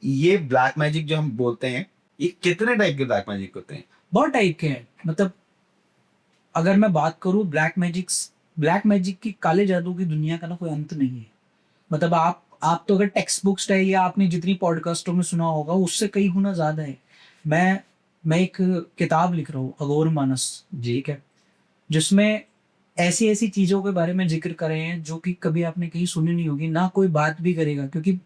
ये black magic जो हम बोलते हैं, ये कितने टाइप के ब्लैक मैजिक होते हैं? बहुत टाइप के हैं। मतलब अगर मैं बात करूँ ब्लैक मैजिक की, काले जादू की दुनिया का ना कोई अंत नहीं है। मतलब आप तो अगर टेक्स्ट बुक स्टाइल या आपने जितनी पॉडकास्टों में सुना होगा उससे कई गुना ज्यादा है। मैं मैं एक किताब लिख रहा हूँ, अघोर मानस जी, ठीक है, जिसमें ऐसी ऐसी चीजों के बारे में जिक्र करे हैं जो कि कभी आपने कहीं सुनी नहीं होगी, ना कोई बात भी करेगा, क्योंकि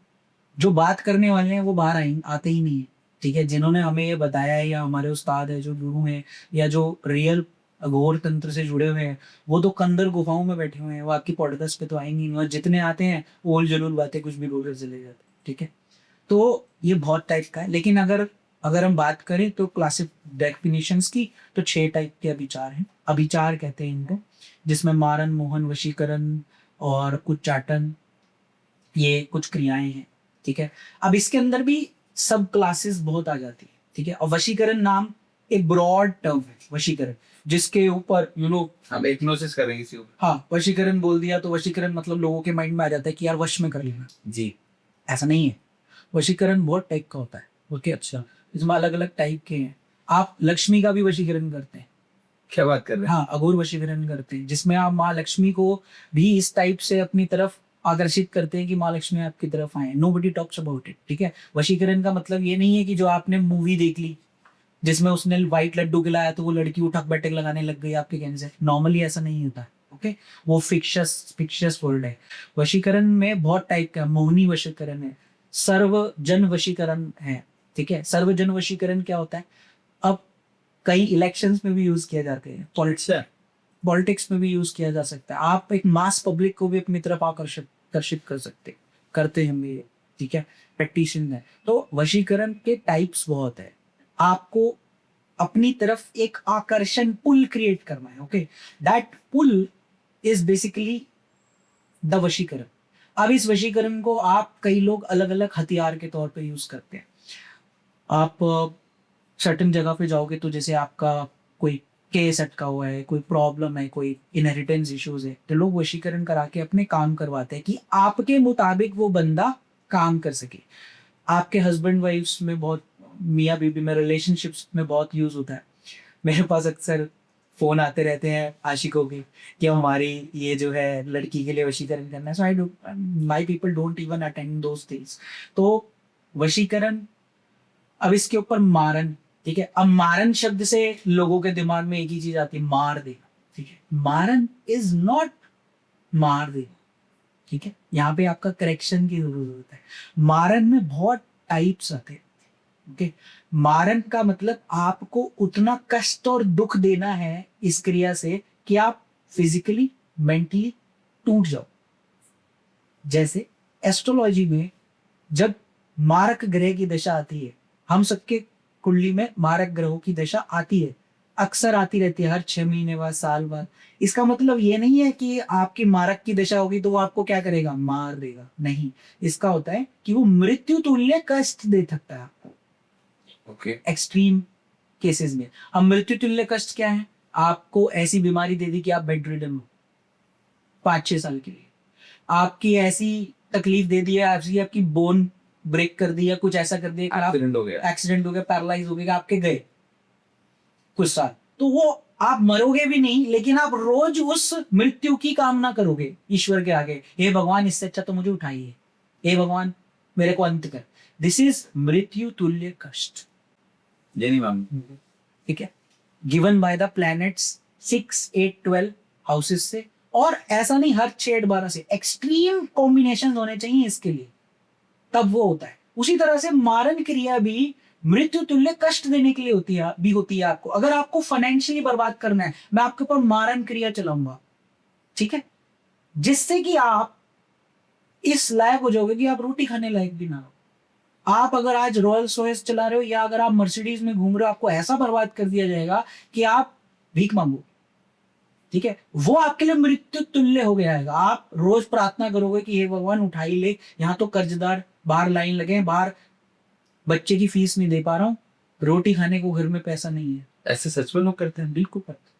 जो बात करने वाले हैं वो बाहर आते ही नहीं है। ठीक है, जिन्होंने हमें ये बताया है या हमारे उस्ताद है, जो गुरु हैं, या जो रियल अघोर तंत्र से जुड़े हुए हैं, वो तो कंदर गुफाओं में बैठे हुए हैं, वो आपकी पॉडकास्ट पे तो आएंगे नहीं, और जितने आते हैं वो उल जलूल बातें कुछ भी बोल कर चले जाते हैं। ठीक है, तो ये बहुत टाइप का है। लेकिन अगर अगर हम बात करें तो क्लासिक डेफिनेशंस की, तो 6 टाइप के अभिचार हैं, अभिचार कहते हैं इनको, जिसमें मारन, मोहन, वशीकरण और कुचाटन, ये कुछ क्रियाएं हैं। ठीक है, अब इसके अंदर भी सब क्लासेस बहुत आ जाती है। ठीक है, और वशीकरण नाम एक ब्रॉड टर्म है, वशीकरण, जिसके ऊपर हम हिप्नोसिस कर रहे हैं इसी ऊपर। हाँ, वशीकरण बोल दिया तो वशीकरण मतलब लोगों के माइंड में आ जाता है कि यार वश में कर लेना जी। ऐसा नहीं है। वशीकरण बहुत टाइप का होता है। ओके, अच्छा, इसमें अलग अलग टाइप के हैं। आप लक्ष्मी का भी वशीकरण करते हैं। क्या बात कर रहे हैं? हाँ, अघोर वशीकरण करते हैं, जिसमें आप माँ लक्ष्मी को भी इस टाइप से अपनी तरफ आकर्षित करते हैं कि माँ लक्ष्मी आपकी तरफ आए। Nobody talks about it. ठीक है, वशीकरण का मतलब ये नहीं है कि जो आपने मूवी देख ली जिसमें उसने व्हाइट लड्डू खिलाया तो वो लड़की उठक बैठक लगाने लग गई आपके कहने से, नॉर्मली ऐसा नहीं होता। ओके, वो फिक्शियस वर्ड है। वशीकरण में बहुत टाइप का, मोहिनी वशीकरण है, सर्वजन वशीकरण है। ठीक है, सर्वजन वशीकरण क्या होता है? अब कई इलेक्शंस में भी यूज किया जाते हैं, पॉलिटिक्स में भी यूज किया जा सकता है। आप एक मास पब्लिक को भी अपनी तरफ आकर्षित कर सकते, करते हैं हम ये। ठीक है, प्रैक्टिशन है। तो वशीकरण के टाइप्स बहुत है। आपको अपनी तरफ एक आकर्षण पुल क्रिएट करना है। Okay, that pull is basically the vashikaran. अब इस वशीकरण को आप, कई लोग अलग अलग हथियार के तौर पे यूज करते हैं। आप सर्टन जगह पे जाओगे तो जैसे आपका कोई केस अटका हुआ है, कोई प्रॉब्लम है, कोई इनहेरिटेंस इश्यूज है, तो लोग वशीकरण करा के अपने काम करवाते हैं कि आपके मुताबिक वो बंदा काम कर सके। आपके हस्बैंड वाइफ्स में बहुत, मियाँ बीबी में, रिलेशनशिप्स में बहुत यूज होता है। मेरे पास अक्सर फोन आते रहते हैं आशिकों के कि हमारी ये जो है लड़की के लिए वशीकरण करना है। So I do, my people don't even attend those things. तो वशीकरण, अब इसके ऊपर मारन। ठीक है, अब मारन शब्द से लोगों के दिमाग में एक ही चीज आती है, मार देना। ठीक है, मारन इज नॉट मार देना। ठीक है, यहाँ पे आपका करेक्शन की जरूरत है। मारन में बहुत टाइप्स आते हैं। ओके, मारन का मतलब आपको उतना कष्ट और दुख देना है इस क्रिया से कि आप फिजिकली, मेंटली टूट जाओ। जैसे एस्ट्रोलॉजी में जब मारक ग्रह की दशा आती है, हम सबके कुंडली में मारक ग्रहों की दशा आती है, अक्सर आती रहती है, हर 6 महीने बाद, साल बाद। इसका मतलब ये नहीं है कि आपकी मारक की दशा होगी तो वो आपको क्या करेगा, मार देगा, नहीं। इसका होता है कि वो मृत्यु तुल्य कष्ट दे सकता है आपको, ओके। एक्सट्रीम केसेस में। अब मृत्यु तुल्य कष्ट क्या है? आपको ऐसी बीमारी दे दी कि आप बेड रिडन हो 5-6 साल के लिए। आपकी ऐसी तकलीफ दे दी है, आपकी बोन ब्रेक कर दी, या कुछ ऐसा कर दिया कि एक्सीडेंट हो गया, पैरालाइज हो गया, आपके गए कुछ साल। तो वो आप मरोगे भी नहीं, लेकिन आप रोज उस मृत्यु की कामना करोगे ईश्वर के आगे, हे भगवान इससे अच्छा तो मुझे उठाइए, हे भगवान मेरे को अंत कर। दिस इज मृत्यु तुल्य कष्ट। जैनी मैम। ठीक है, given by the planets 6, 8, 12 houses से। और ऐसा नहीं हर 6-12 से, एक्सट्रीम कॉम्बिनेशन होने चाहिए इसके लिए, तब वो होता है। उसी तरह से मारन क्रिया भी मृत्यु तुल्य कष्ट देने के लिए होती है आपको। अगर आपको फाइनेंशियली बर्बाद करना है, मैं आपके ऊपर मारन क्रिया चलाऊंगा। ठीक है, जिससे कि आप इस लायक हो जाओगे कि आप रोटी खाने लायक भी ना हो। आप अगर आज रॉयल्स रॉयस चला रहे हो या अगर आप मर्सिडीज में घूम रहे हो, आपको ऐसा बर्बाद कर दिया जाएगा कि आप भीख मांगो। ठीक है, वो आपके लिए मृत्यु तुल्य हो गया है। आप रोज प्रार्थना करोगे कि हे भगवान उठाई ले, यहाँ तो कर्जदार बाहर लाइन लगे हैं, बाहर बच्चे की फीस नहीं दे पा रहा हूँ, रोटी खाने को घर में पैसा नहीं है। ऐसे सच में लोग करते हैं? बिल्कुल करते हैं।